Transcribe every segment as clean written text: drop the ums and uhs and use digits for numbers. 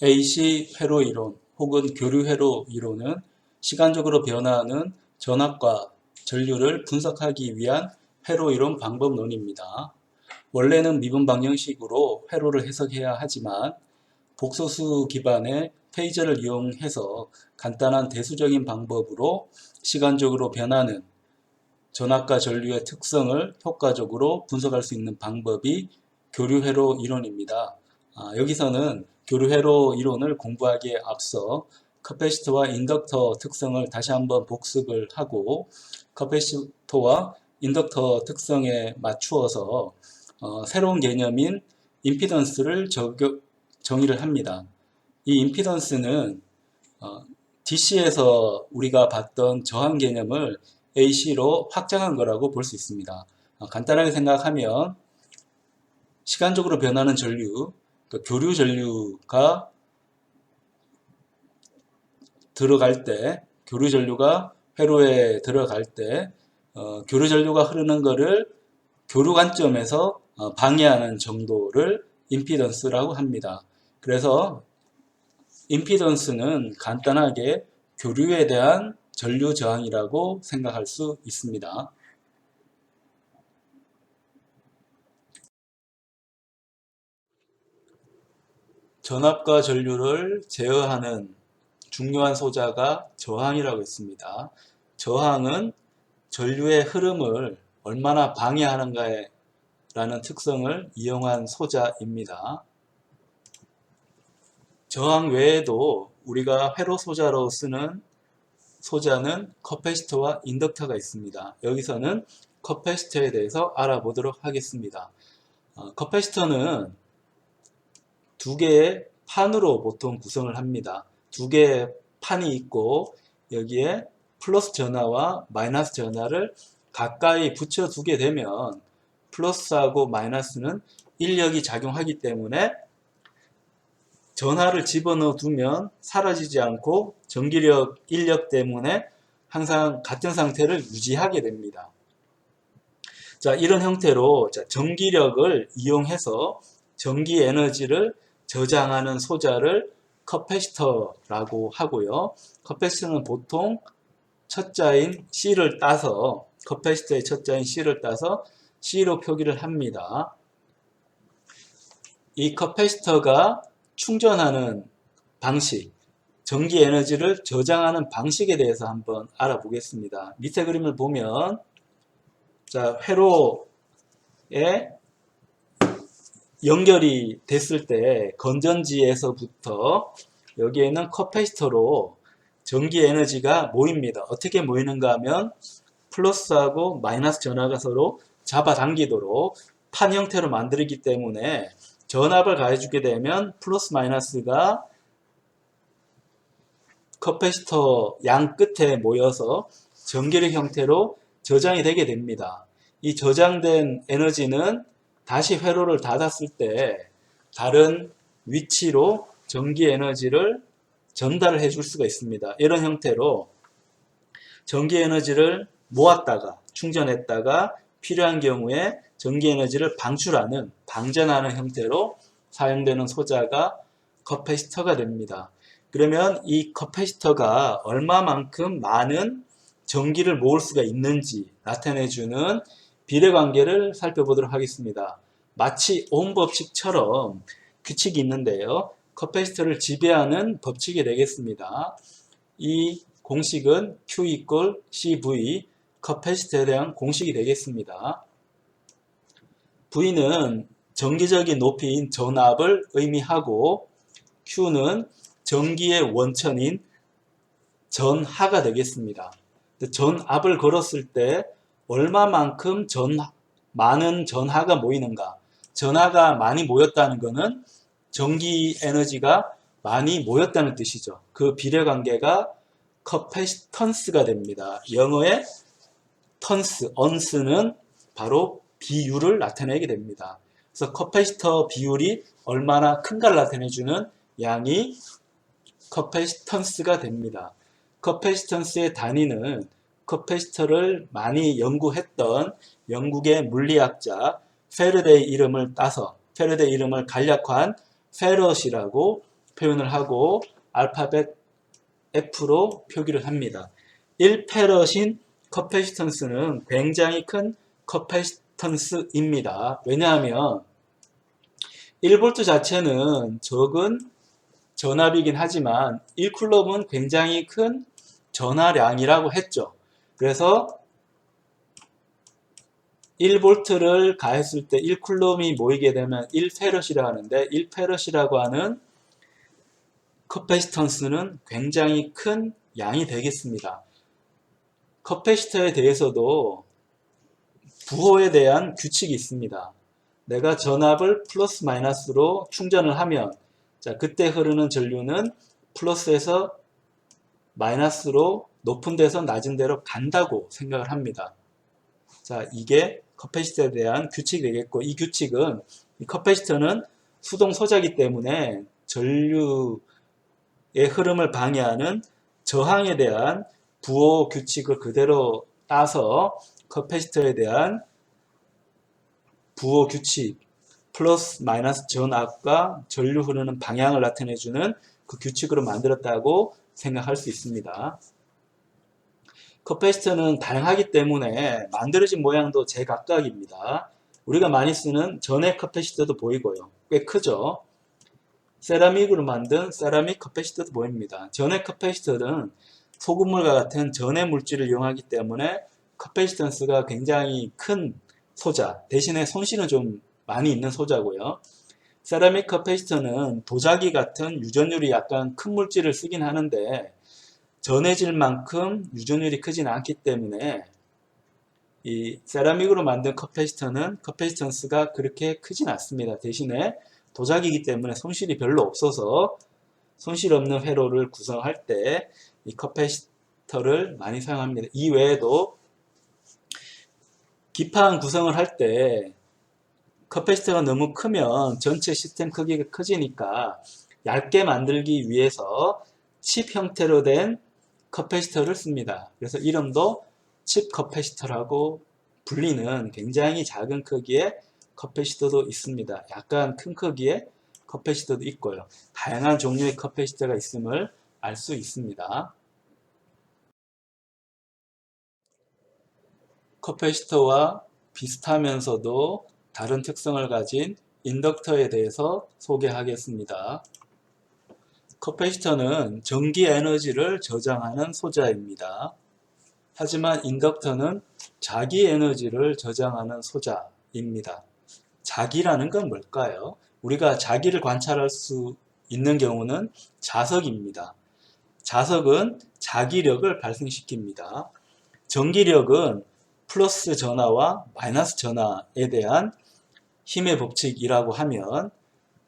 AC 회로 이론 혹은 교류 회로 이론은 시간적으로 변화하는 전압과 전류를 분석하기 위한 회로 이론 방법론입니다. 원래는 미분 방정식으로 회로를 해석해야 하지만 복소수 기반의 페이저를 이용해서 간단한 대수적인 방법으로 시간적으로 변하는 전압과 전류의 특성을 효과적으로 분석할 수 있는 방법이 교류회로 이론입니다. 여기서는 교류회로 이론을 공부하기에 앞서 커패시터와 인덕터 특성을 다시 한번 복습을 하고 커패시터와 인덕터 특성에 맞추어서 새로운 개념인 임피던스를 정의를 합니다. 이 임피던스는 DC에서 우리가 봤던 저항 개념을 AC로 확장한 거라고 볼 수 있습니다. 간단하게 생각하면 시간적으로 변하는 전류, 교류 전류가 들어갈 때, 교류 전류가 회로에 들어갈 때 교류 전류가 흐르는 것을 교류 관점에서 방해하는 정도를 임피던스라고 합니다. 그래서 임피던스는 간단하게 교류에 대한 전류 저항이라고 생각할 수 있습니다. 전압과 전류를 제어하는 중요한 소자가 저항이라고 했습니다. 저항은 전류의 흐름을 얼마나 방해하는가에 라는 특성을 이용한 소자입니다. 저항 외에도 우리가 회로 소자로 쓰는 소자는 커패시터와 인덕터가 있습니다. 여기서는 커패시터에 대해서 알아보도록 하겠습니다. 커패시터는 두 개의 판으로 보통 구성을 합니다. 두 개의 판이 있고 여기에 플러스 전하와 마이너스 전하를 가까이 붙여두게 되면 플러스하고 마이너스는 인력이 작용하기 때문에 전하를 집어넣어 두면 사라지지 않고 전기력, 인력 때문에 항상 같은 상태를 유지하게 됩니다. 자, 이런 형태로 전기력을 이용해서 전기 에너지를 저장하는 소자를 커패시터라고 하고요. 커패시터는 보통 첫 자인 C를 따서 커패시터의 첫 자인 C를 따서 C로 표기를 합니다. 이 커패시터가 충전하는 방식, 전기 에너지를 저장하는 방식에 대해서 한번 알아보겠습니다. 밑에 그림을 보면 자, 회로에 연결이 됐을 때 건전지에서부터 여기에는 커패시터로 전기 에너지가 모입니다. 어떻게 모이는가 하면 플러스하고 마이너스 전하가 서로 잡아당기도록 판 형태로 만들기 때문에 전압을 가해주게 되면 플러스 마이너스가 커패시터 양 끝에 모여서 전기력 형태로 저장이 되게 됩니다. 이 저장된 에너지는 다시 회로를 닫았을 때 다른 위치로 전기 에너지를 전달을 해줄 수가 있습니다. 이런 형태로 전기 에너지를 모았다가 충전했다가 필요한 경우에 전기 에너지를 방출하는, 방전하는 형태로 사용되는 소자가 커패시터가 됩니다. 그러면 이 커패시터가 얼마만큼 많은 전기를 모을 수가 있는지 나타내주는 비례관계를 살펴보도록 하겠습니다. 마치 오hm 법칙처럼 규칙이 있는데요. 커패시터를 지배하는 법칙이 되겠습니다. 이 공식은 Q equal CV, 커패시터에 대한 공식이 되겠습니다. V는 정기적인 높이인 전압을 의미하고 Q는 전기의 원천인 전하가 되겠습니다. 전압을 걸었을 때 얼마만큼 많은 전하가 모이는가. 전하가 많이 모였다는 것은 전기 에너지가 많이 모였다는 뜻이죠. 그 비례관계가 커패시턴스가 됩니다. 영어의 턴스, 언스는 바로 비율을 나타내게 됩니다. 그래서 커패시터 비율이 얼마나 큰가를 나타내주는 양이 커패시턴스가 됩니다. 커패시턴스의 단위는 커패시터를 많이 연구했던 영국의 물리학자 페르데의 이름을 따서 페르데의 이름을 간략화한 페럿이라고 표현을 하고 알파벳 F로 표기를 합니다. 1페럿인 커패시턴스는 굉장히 큰 커패시턴스입니다. 왜냐하면 1V 자체는 적은 전압이긴 하지만 1쿨럼은 굉장히 큰 전하량이라고 했죠. 그래서 1V를 가했을 때 1쿨럼이 모이게 되면 1페럿이라고 하는데 1페럿이라고 하는 커패시턴스는 굉장히 큰 양이 되겠습니다. 커패시터에 대해서도 부호에 대한 규칙이 있습니다. 내가 전압을 플러스 마이너스로 충전을 하면 자 그때 흐르는 전류는 플러스에서 마이너스로 높은 데서 낮은 데로 간다고 생각을 합니다. 자 이게 커패시터에 대한 규칙이 되겠고 이 규칙은 이 커패시터는 수동 소자이기 때문에 전류의 흐름을 방해하는 저항에 대한 부호 규칙을 그대로 따서 커패시터에 대한 부호 규칙 플러스 마이너스 전압과 전류 흐르는 방향을 나타내주는 그 규칙으로 만들었다고 생각할 수 있습니다. 커패시터는 다양하기 때문에 만들어진 모양도 제각각입니다. 우리가 많이 쓰는 전해 커패시터도 보이고요. 꽤 크죠. 세라믹으로 만든 세라믹 커패시터도 보입니다. 전해 커패시터는 소금물과 같은 전해 물질을 이용하기 때문에 커패시턴스가 굉장히 큰 소자, 대신에 손실은 좀 많이 있는 소자고요. 세라믹 커패시터는 도자기 같은 유전율이 약간 큰 물질을 쓰긴 하는데 전해질 만큼 유전율이 크진 않기 때문에 이 세라믹으로 만든 커패시터는 커패시턴스가 그렇게 크진 않습니다. 대신에 도자기이기 때문에 손실이 별로 없어서 손실 없는 회로를 구성할 때 이 커패시터를 많이 사용합니다. 이 외에도 기판 구성을 할 때 커패시터가 너무 크면 전체 시스템 크기가 커지니까 얇게 만들기 위해서 칩 형태로 된 커패시터를 씁니다. 그래서 이름도 칩 커패시터라고 불리는 굉장히 작은 크기의 커패시터도 있습니다. 약간 큰 크기의 커패시터도 있고요. 다양한 종류의 커패시터가 있음을 알 수 있습니다. 커패시터와 비슷하면서도 다른 특성을 가진 인덕터에 대해서 소개하겠습니다. 커패시터는 전기 에너지를 저장하는 소자입니다. 하지만 인덕터는 자기 에너지를 저장하는 소자입니다. 자기라는 건 뭘까요? 우리가 자기를 관찰할 수 있는 경우는 자석입니다. 자석은 자기력을 발생시킵니다. 전기력은 플러스 전하와 마이너스 전하에 대한 힘의 법칙이라고 하면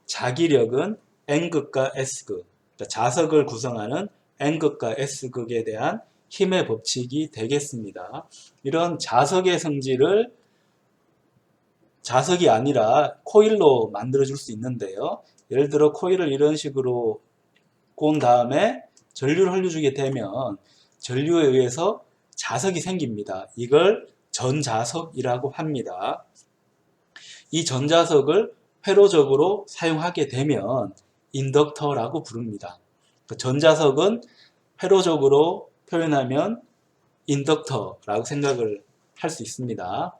자기력은 N극과 S극, 그러니까 자석을 구성하는 N극과 S극에 대한 힘의 법칙이 되겠습니다. 이런 자석의 성질을 자석이 아니라 코일로 만들어줄 수 있는데요. 예를 들어 코일을 이런 식으로 꼰 다음에 전류를 흘려주게 되면 전류에 의해서 자석이 생깁니다. 이걸 전자석이라고 합니다. 이 전자석을 회로적으로 사용하게 되면 인덕터라고 부릅니다. 전자석은 회로적으로 표현하면 인덕터라고 생각을 할 수 있습니다.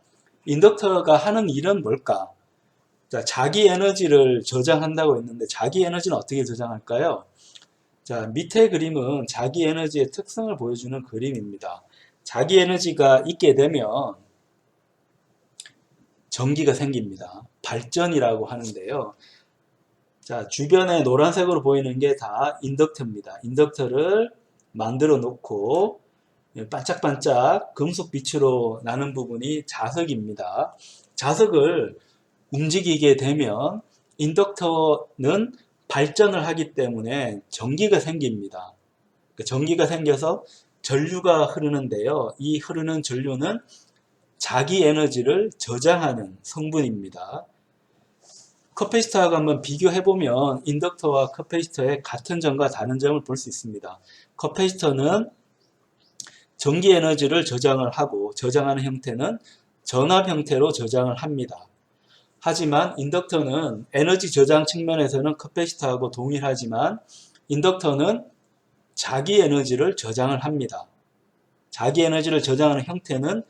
인덕터가 하는 일은 뭘까? 자, 자기 에너지를 저장한다고 했는데 자기 에너지는 어떻게 저장할까요? 자, 밑에 그림은 자기 에너지의 특성을 보여주는 그림입니다. 자기 에너지가 있게 되면 전기가 생깁니다. 발전이라고 하는데요. 자, 주변에 노란색으로 보이는 게 다 인덕터입니다. 인덕터를 만들어 놓고 반짝반짝 금속 빛으로 나는 부분이 자석입니다. 자석을 움직이게 되면 인덕터는 발전을 하기 때문에 전기가 생깁니다. 전기가 생겨서 전류가 흐르는데요. 이 흐르는 전류는 자기 에너지를 저장하는 성분입니다. 커패시터하고 한번 비교해보면 인덕터와 커패시터의 같은 점과 다른 점을 볼 수 있습니다. 커패시터는 전기 에너지를 저장을 하고 저장하는 형태는 전압 형태로 저장을 합니다. 하지만 인덕터는 에너지 저장 측면에서는 커패시터하고 동일하지만 인덕터는 자기 에너지를 저장을 합니다. 자기 에너지를 저장하는 형태는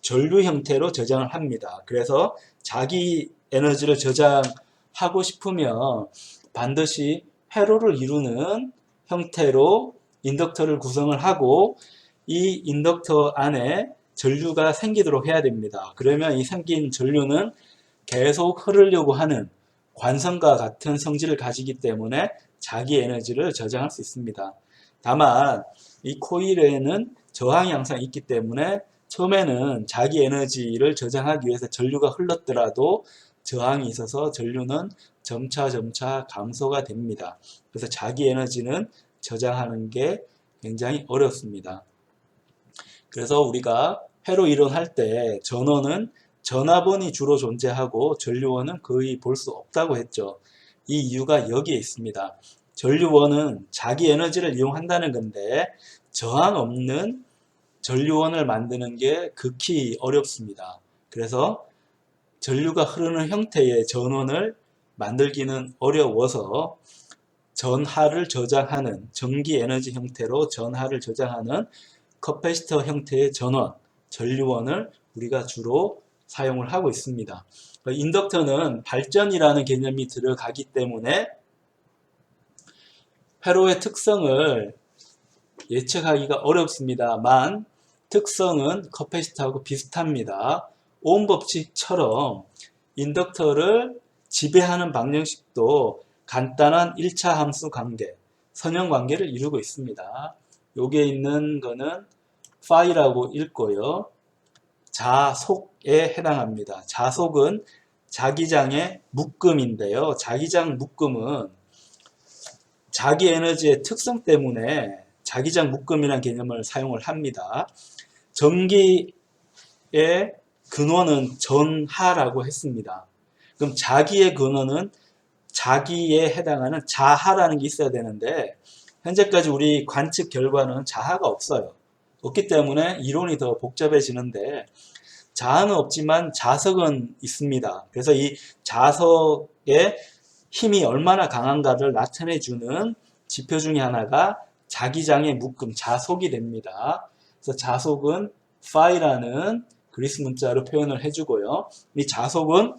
전류 형태로 저장을 합니다. 그래서 자기 에너지를 저장하고 싶으면 반드시 회로를 이루는 형태로 인덕터를 구성을 하고 이 인덕터 안에 전류가 생기도록 해야 됩니다. 그러면 이 생긴 전류는 계속 흐르려고 하는 관성과 같은 성질을 가지기 때문에 자기 에너지를 저장할 수 있습니다. 다만 이 코일에는 저항이 항상 있기 때문에 처음에는 자기 에너지를 저장하기 위해서 전류가 흘렀더라도 저항이 있어서 전류는 점차 감소가 됩니다. 그래서 자기 에너지는 저장하는 게 굉장히 어렵습니다. 그래서 우리가 회로 이론할 때 전원은 전하번이 주로 존재하고 전류원은 거의 볼 수 없다고 했죠. 이 이유가 여기에 있습니다. 전류원은 자기 에너지를 이용한다는 건데 저항 없는 전류원을 만드는 게 극히 어렵습니다. 그래서 전류가 흐르는 형태의 전원을 만들기는 어려워서 전하를 저장하는 전기 에너지 형태로 전하를 저장하는 커패시터 형태의 전원, 전류원을 우리가 주로 사용을 하고 있습니다. 인덕터는 발전이라는 개념이 들어가기 때문에 회로의 특성을 예측하기가 어렵습니다만 특성은 커패시터하고 비슷합니다. 오hm 법칙처럼 인덕터를 지배하는 방정식도 간단한 1차 함수 관계, 선형 관계를 이루고 있습니다. 여기에 있는 거는 파이라고 읽고요. 자속에 해당합니다. 자속은 자기장의 묶음인데요. 자기장 묶음은 자기 에너지의 특성 때문에 자기장 묶음이라는 개념을 사용을 합니다. 전기의 근원은 전하라고 했습니다. 그럼 자기의 근원은 자기에 해당하는 자하라는 게 있어야 되는데 현재까지 우리 관측 결과는 자하가 없어요. 없기 때문에 이론이 더 복잡해지는데 자하는 없지만 자석은 있습니다. 그래서 이 자석의 힘이 얼마나 강한가를 나타내주는 지표 중에 하나가 자기장의 묶음, 자속이 됩니다. 그래서 자속은 파이라는 그리스 문자로 표현을 해주고요. 이 자속은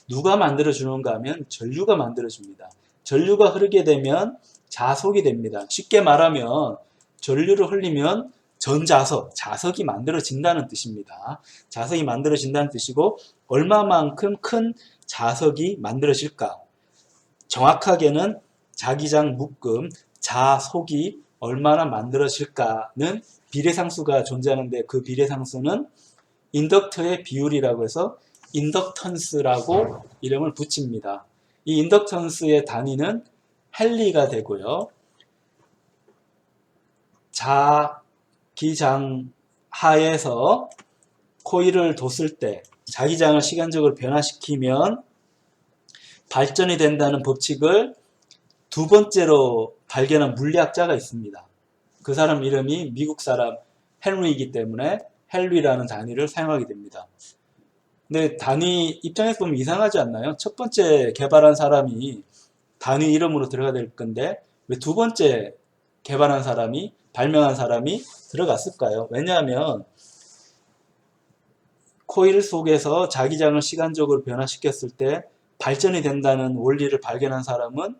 누가 만들어주는가 하면 전류가 만들어줍니다. 전류가 흐르게 되면 자속이 됩니다. 쉽게 말하면 전류를 흘리면 전자석, 자석이 만들어진다는 뜻입니다. 자석이 만들어진다는 뜻이고 얼마만큼 큰 자석이 만들어질까? 정확하게는 자기장 묶음, 자속이 얼마나 만들어질까는 비례상수가 존재하는데 그 비례상수는 인덕터의 비율이라고 해서 인덕턴스라고 이름을 붙입니다. 이 인덕턴스의 단위는 헨리가 되고요. 자기장 하에서 코일을 뒀을 때 자기장을 시간적으로 변화시키면 발전이 된다는 법칙을 두 번째로 발견한 물리학자가 있습니다. 그 사람 이름이 미국 사람 헨리이기 때문에 헨리라는 단위를 사용하게 됩니다. 근데 단위 입장에서 보면 이상하지 않나요? 첫 번째 개발한 사람이 단위 이름으로 들어가야 될 건데 왜 두 번째 개발한 사람이 발명한 사람이 들어갔을까요? 왜냐하면 코일 속에서 자기장을 시간적으로 변화시켰을 때 발전이 된다는 원리를 발견한 사람은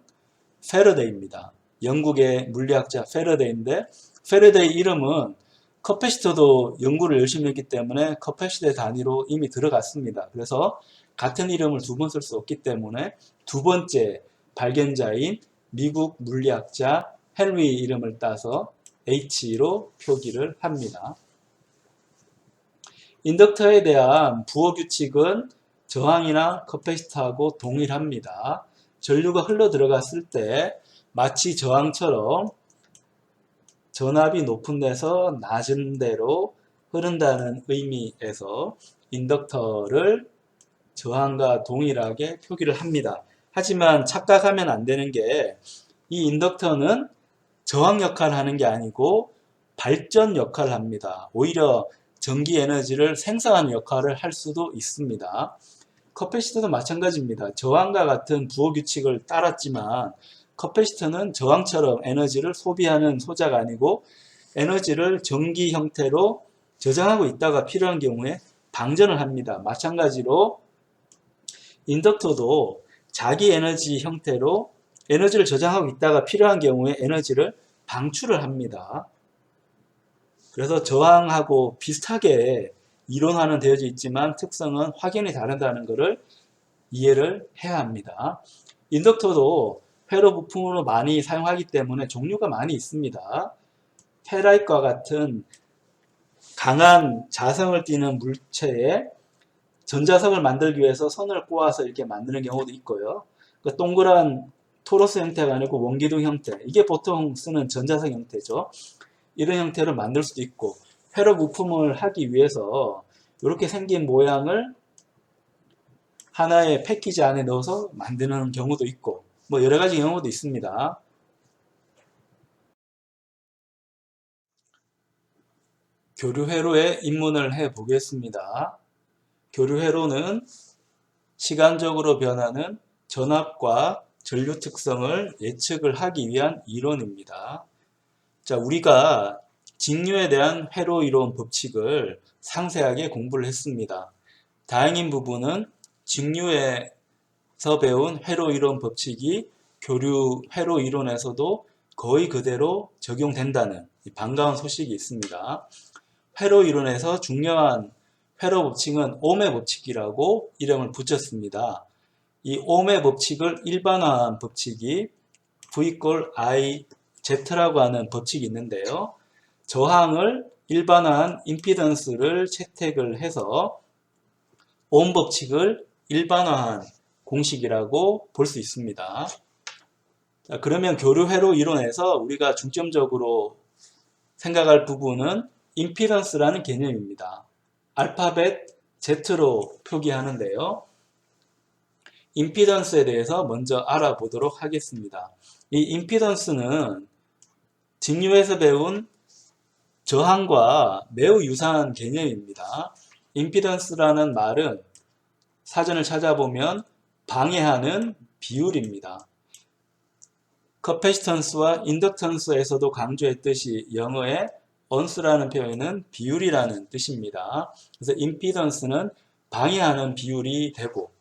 패러데이입니다. 영국의 물리학자 패러데이인데 패러데이 이름은 커패시터도 연구를 열심히 했기 때문에 커패시터 단위로 이미 들어갔습니다. 그래서 같은 이름을 두 번 쓸 수 없기 때문에 두 번째 발견자인 미국 물리학자 헨리 이름을 따서 H로 표기를 합니다. 인덕터에 대한 부호 규칙은 저항이나 커패시터하고 동일합니다. 전류가 흘러 들어갔을 때 마치 저항처럼 전압이 높은 데서 낮은 데로 흐른다는 의미에서 인덕터를 저항과 동일하게 표기를 합니다. 하지만 착각하면 안 되는 게 이 인덕터는 저항 역할을 하는 게 아니고 발전 역할을 합니다. 오히려 전기 에너지를 생성하는 역할을 할 수도 있습니다. 커패시터도 마찬가지입니다. 저항과 같은 부호 규칙을 따랐지만 커패시터는 저항처럼 에너지를 소비하는 소자가 아니고 에너지를 전기 형태로 저장하고 있다가 필요한 경우에 방전을 합니다. 마찬가지로 인덕터도 자기 에너지 형태로 에너지를 저장하고 있다가 필요한 경우에 에너지를 방출을 합니다. 그래서 저항하고 비슷하게 이론화는 되어져 있지만 특성은 확연히 다르다는 것을 이해를 해야 합니다. 인덕터도 회로 부품으로 많이 사용하기 때문에 종류가 많이 있습니다. 페라이트과 같은 강한 자성을 띠는 물체에 전자석을 만들기 위해서 선을 꼬아서 이렇게 만드는 경우도 있고요. 그 동그란 토로스 형태가 아니고 원기둥 형태, 이게 보통 쓰는 전자석 형태죠. 이런 형태를 만들 수도 있고, 회로 부품을 하기 위해서 이렇게 생긴 모양을 하나의 패키지 안에 넣어서 만드는 경우도 있고, 뭐 여러 가지 경우도 있습니다. 교류회로에 입문을 해 보겠습니다. 교류회로는 시간적으로 변하는 전압과 전류 특성을 예측을 하기 위한 이론입니다. 자, 우리가 직류에 대한 회로 이론 법칙을 상세하게 공부를 했습니다. 다행인 부분은 직류에서 배운 회로 이론 법칙이 교류 회로 이론에서도 거의 그대로 적용된다는 반가운 소식이 있습니다. 회로 이론에서 중요한 회로 법칙은 옴의 법칙이라고 이름을 붙였습니다. 이 옴의 법칙을 일반화한 법칙이 V = I Z라고 하는 법칙이 있는데요. 저항을 일반화한 임피던스를 채택을 해서 옴 법칙을 일반화한 공식이라고 볼 수 있습니다. 자, 그러면 교류회로 이론에서 우리가 중점적으로 생각할 부분은 임피던스라는 개념입니다. 알파벳 Z로 표기하는데요. 임피던스에 대해서 먼저 알아보도록 하겠습니다. 이 임피던스는 직류에서 배운 저항과 매우 유사한 개념입니다. 임피던스라는 말은 사전을 찾아보면 방해하는 비율입니다. 커패시턴스와 인덕턴스에서도 강조했듯이 영어의 언스라는 표현은 비율이라는 뜻입니다. 그래서 임피던스는 방해하는 비율이 되고,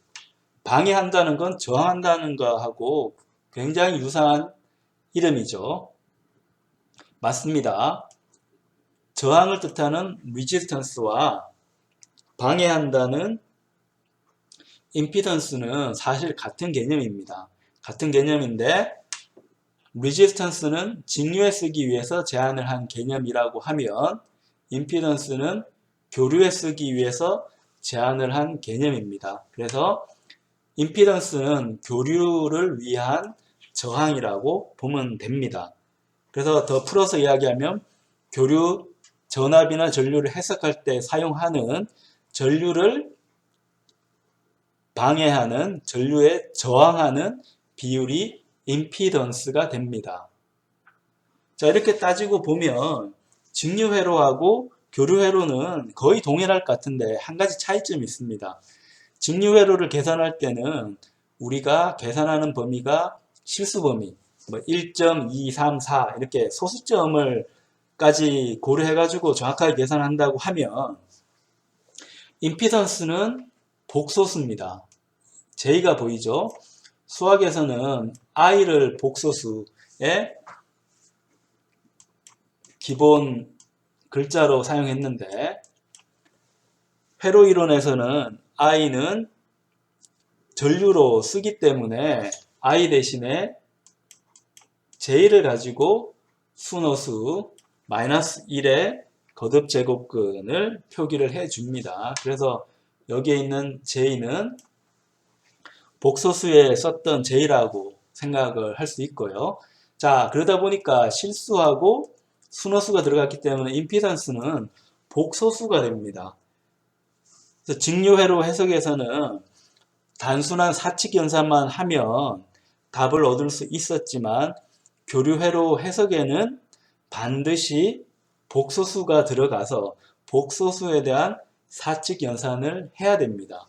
방해한다는 건 저항한다는 거하고 굉장히 유사한 이름이죠. 맞습니다. 저항을 뜻하는 resи스턴스와 방해한다는 임피던스는 사실 같은 개념입니다. 같은 개념인데 resи스턴스는 직류에 쓰기 위해서 제안을 한 개념이라고 하면 임피던스는 교류에 쓰기 위해서 제안을 한 개념입니다. 그래서 임피던스는 교류를 위한 저항이라고 보면 됩니다. 그래서 더 풀어서 이야기하면 교류 전압이나 전류를 해석할 때 사용하는 전류를 방해하는, 전류에 저항하는 비율이 임피던스가 됩니다. 자, 이렇게 따지고 보면 직류회로하고 교류회로는 거의 동일할 것 같은데 한 가지 차이점이 있습니다. 직류회로를 계산할 때는 우리가 계산하는 범위가 실수 범위, 뭐 1.234 이렇게 소수점을 까지 고려해가지고 정확하게 계산한다고 하면 임피던스는 복소수입니다. J가 보이죠? 수학에서는 I를 복소수의 기본 글자로 사용했는데 회로 이론에서는 I는 전류로 쓰기 때문에 I 대신에 J를 가지고 순호수 -1의 거듭 제곱근을 표기를 해줍니다. 그래서 여기에 있는 J는 복소수에 썼던 J라고 생각을 할 수 있고요. 자, 그러다 보니까 실수하고 순호수가 들어갔기 때문에 임피던스는 복소수가 됩니다. 그래서 직류회로 해석에서는 단순한 사칙 연산만 하면 답을 얻을 수 있었지만 교류회로 해석에는 반드시 복소수가 들어가서 복소수에 대한 사칙 연산을 해야 됩니다.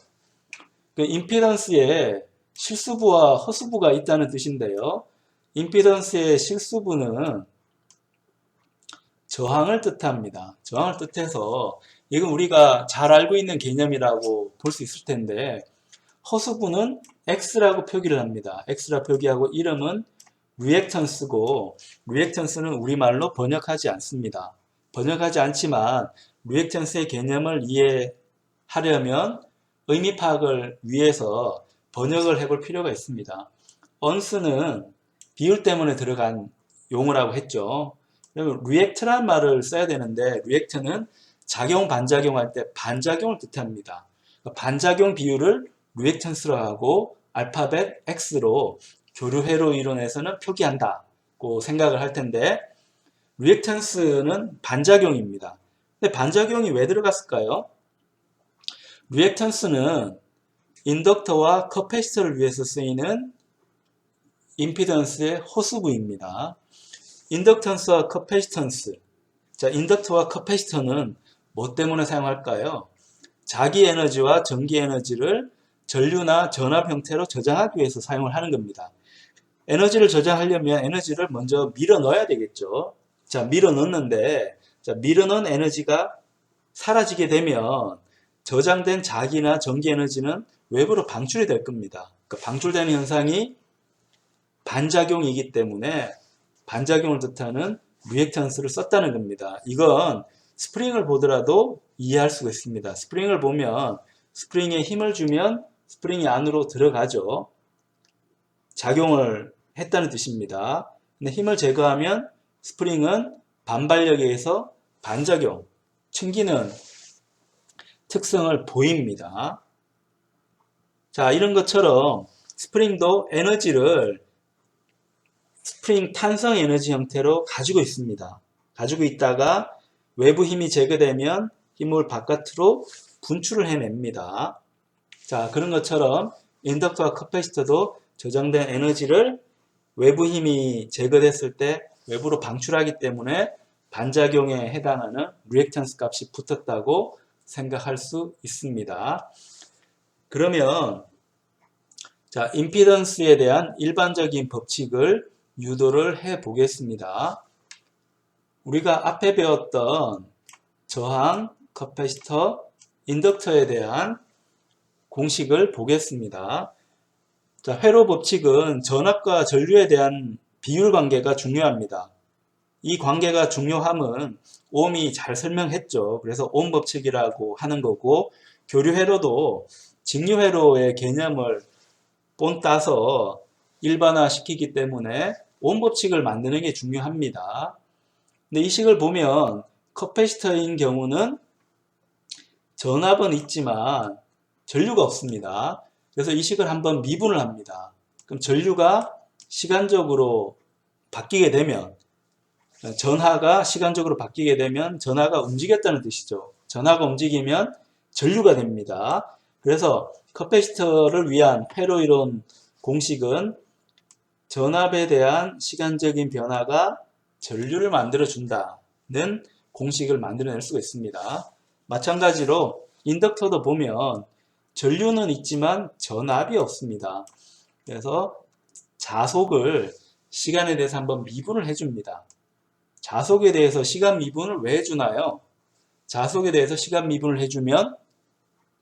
그 임피던스에 실수부와 허수부가 있다는 뜻인데요. 임피던스의 실수부는 저항을 뜻합니다. 저항을 뜻해서 이건 우리가 잘 알고 있는 개념이라고 볼 수 있을 텐데, 허수부는 X라고 표기를 합니다. X라 표기하고 이름은 리액턴스고, 리액턴스는 우리말로 번역하지 않습니다. 번역하지 않지만 리액턴스의 개념을 이해하려면 의미 파악을 위해서 번역을 해볼 필요가 있습니다. 언스는 비율 때문에 들어간 용어라고 했죠. 그러면 리액트란 말을 써야 되는데, 리액트는 작용 반작용할 때 반작용을 뜻합니다. 반작용 비율을 리액턴스로 하고 알파벳 X로 교류회로 이론에서는 표기한다고 생각을 할 텐데, 리액턴스는 반작용입니다. 근데 반작용이 왜 들어갔을까요? 리액턴스는 인덕터와 커패시터를 위해서 쓰이는 임피던스의 호수부입니다. 인덕턴스와 커패시턴스. 자, 인덕터와 커패시터는 뭐 때문에 사용할까요? 자기 에너지와 전기 에너지를 전류나 전압 형태로 저장하기 위해서 사용을 하는 겁니다. 에너지를 저장하려면 에너지를 먼저 밀어 넣어야 되겠죠. 자, 밀어 넣는데, 자, 밀어 넣은 에너지가 사라지게 되면 저장된 자기나 전기 에너지는 외부로 방출이 될 겁니다. 그러니까 방출되는 현상이 반작용이기 때문에 반작용을 뜻하는 리액턴스를 썼다는 겁니다. 이건 스프링을 보더라도 이해할 수가 있습니다. 스프링을 보면 스프링에 힘을 주면 스프링이 안으로 들어가죠. 작용을 했다는 뜻입니다. 근데 힘을 제거하면 스프링은 반발력에 의해서 반작용, 튕기는 특성을 보입니다. 자, 이런 것처럼 스프링도 에너지를 스프링 탄성 에너지 형태로 가지고 있습니다. 가지고 있다가 외부 힘이 제거되면 힘을 바깥으로 분출을 해냅니다. 자, 그런 것처럼 인덕터와 커패시터도 저장된 에너지를 외부 힘이 제거됐을 때 외부로 방출하기 때문에 반작용에 해당하는 리액턴스 값이 붙었다고 생각할 수 있습니다. 그러면 자, 임피던스에 대한 일반적인 법칙을 유도를 해 보겠습니다. 우리가 앞에 배웠던 저항, 커패시터, 인덕터에 대한 공식을 보겠습니다. 자, 회로 법칙은 전압과 전류에 대한 비율 관계가 중요합니다. 이 관계가 중요함은 옴이 잘 설명했죠. 그래서 옴 법칙이라고 하는 거고, 교류 회로도 직류 회로의 개념을 본따서 일반화 시키기 때문에 옴 법칙을 만드는 게 중요합니다. 근데 이 식을 보면 커패시터인 경우는 전압은 있지만 전류가 없습니다. 그래서 이 식을 한번 미분을 합니다. 그럼 전류가 시간적으로 바뀌게 되면, 전하가 시간적으로 바뀌게 되면 전하가 움직였다는 뜻이죠. 전하가 움직이면 전류가 됩니다. 그래서 커패시터를 위한 회로 이론 공식은 전압에 대한 시간적인 변화가 전류를 만들어 준다는 공식을 만들어낼 수가 있습니다. 마찬가지로 인덕터도 보면 전류는 있지만 전압이 없습니다. 그래서 자속을 시간에 대해서 한번 미분을 해줍니다. 자속에 대해서 시간 미분을 왜 해주나요? 자속에 대해서 시간 미분을 해주면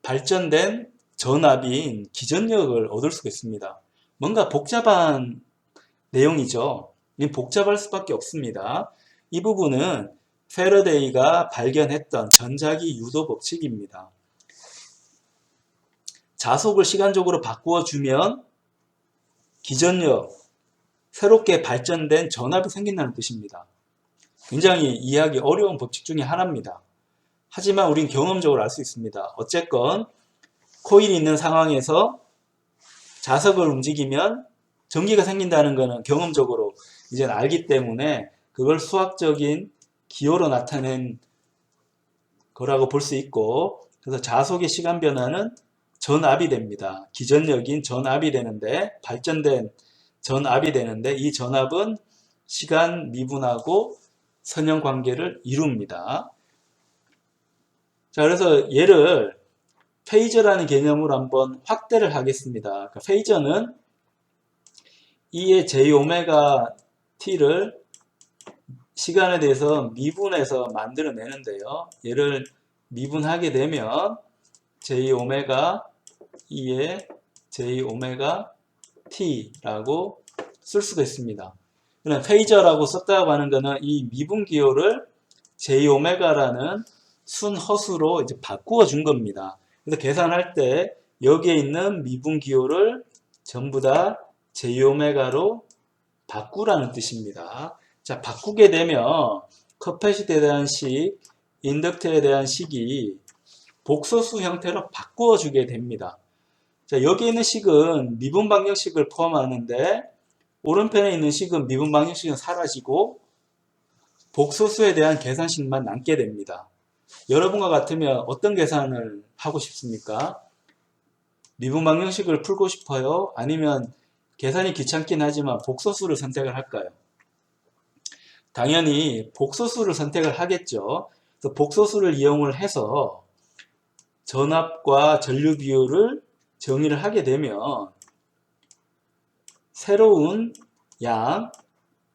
발전된 전압인 기전력을 얻을 수가 있습니다. 뭔가 복잡한 내용이죠. 복잡할 수밖에 없습니다. 이 부분은 패러데이가 발견했던 전자기 유도 법칙입니다. 자속을 시간적으로 바꾸어주면 기전력, 새롭게 발전된 전압이 생긴다는 뜻입니다. 굉장히 이해하기 어려운 법칙 중에 하나입니다. 하지만 우린 경험적으로 알 수 있습니다. 어쨌건 코일이 있는 상황에서 자석을 움직이면 전기가 생긴다는 것은 경험적으로 이제 알기 때문에 그걸 수학적인 기호로 나타낸 거라고 볼 수 있고, 그래서 자속의 시간 변화는 전압이 됩니다. 기전력인 전압이 되는데, 발전된 전압이 되는데, 이 전압은 시간 미분하고 선형 관계를 이룹니다. 자, 그래서 얘를 페이저라는 개념으로 한번 확대를 하겠습니다. 그러니까 페이저는 E의 J오메가 T를 시간에 대해서 미분해서 만들어내는데요. 얘를 미분하게 되면 J오메가 E의 J오메가 T라고 쓸 수가 있습니다. 그럼 페이저라고 썼다고 하는 것은 이 미분 기호를 J오메가라는 순허수로 이제 바꾸어 준 겁니다. 그래서 계산할 때 여기에 있는 미분 기호를 전부 다 J오메가로 바꾸라는 뜻입니다. 자, 바꾸게 되면 커패시티에 대한 식, 인덕터에 대한 식이 복소수 형태로 바꾸어 주게 됩니다. 자, 여기 있는 식은 미분 방정식을 포함하는데 오른편에 있는 식은 미분 방정식은 사라지고 복소수에 대한 계산식만 남게 됩니다. 여러분과 같으면 어떤 계산을 하고 싶습니까? 미분 방정식을 풀고 싶어요? 아니면 계산이 귀찮긴 하지만 복소수를 선택을 할까요? 당연히 복소수를 선택을 하겠죠. 그래서 복소수를 이용을 해서 전압과 전류 비율을 정의를 하게 되면 새로운 양,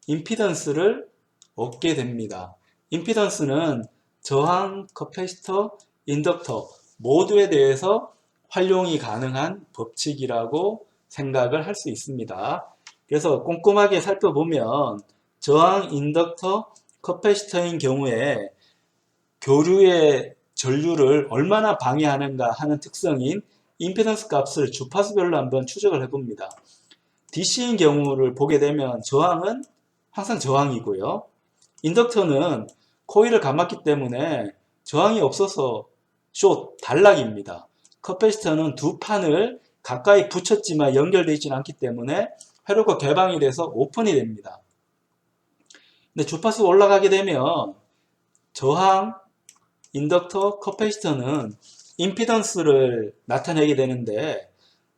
임피던스를 얻게 됩니다. 임피던스는 저항, 커패시터, 인덕터 모두에 대해서 활용이 가능한 법칙이라고 생각을 할 수 있습니다. 그래서 꼼꼼하게 살펴보면 저항, 인덕터, 커패시터인 경우에 교류의 전류를 얼마나 방해하는가 하는 특성인 임피던스 값을 주파수별로 한번 추적을 해봅니다. DC인 경우를 보게 되면 저항은 항상 저항이고요. 인덕터는 코일을 감았기 때문에 저항이 없어서 숏, 단락입니다. 커패시터는 두 판을 가까이 붙였지만 연결되어 있지는 않기 때문에 회로가 개방이 돼서 오픈이 됩니다. 근데 주파수가 올라가게 되면 저항, 인덕터, 커패시터는 임피던스를 나타내게 되는데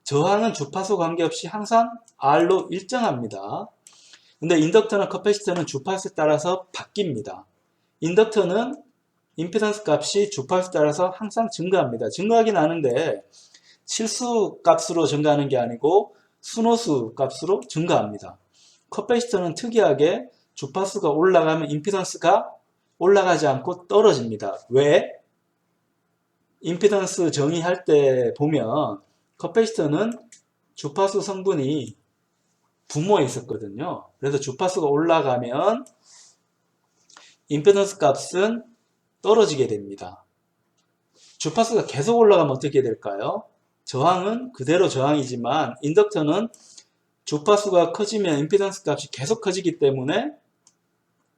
저항은 주파수 관계없이 항상 R로 일정합니다. 근데 인덕터나 커패시터는 주파수에 따라서 바뀝니다. 인덕터는 임피던스 값이 주파수에 따라서 항상 증가합니다. 증가하긴 하는데 실수 값으로 증가하는 게 아니고 순호수 값으로 증가합니다. 커패시터는 특이하게 주파수가 올라가면 임피던스가 올라가지 않고 떨어집니다. 왜? 임피던스 정의할 때 보면 커패시터는 주파수 성분이 분모에 있었거든요. 그래서 주파수가 올라가면 임피던스 값은 떨어지게 됩니다. 주파수가 계속 올라가면 어떻게 될까요? 저항은 그대로 저항이지만 인덕터는 주파수가 커지면 임피던스 값이 계속 커지기 때문에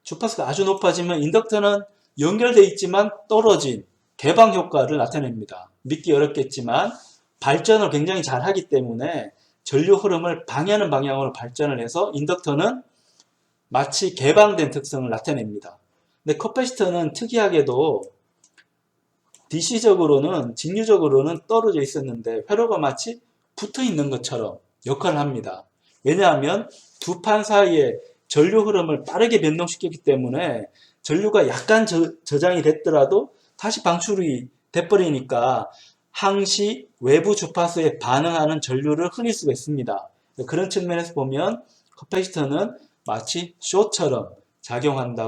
주파수가 아주 높아지면 인덕터는 연결되어 있지만 떨어진 개방 효과를 나타냅니다. 믿기 어렵겠지만 발전을 굉장히 잘 하기 때문에 전류 흐름을 방해하는 방향으로 발전을 해서 인덕터는 마치 개방된 특성을 나타냅니다. 근데 커패시터는 특이하게도 DC적으로는 직류적으로는 떨어져 있었는데 회로가 마치 붙어 있는 것처럼 역할을 합니다. 왜냐하면 두 판 사이에 전류 흐름을 빠르게 변동시켰기 때문에 전류가 약간 저장이 됐더라도 다시 방출이 돼버리니까 항시 외부 주파수에 반응하는 전류를 흘릴 수가 있습니다. 그런 측면에서 보면 커패시터는 마치 숏처럼 작용한다.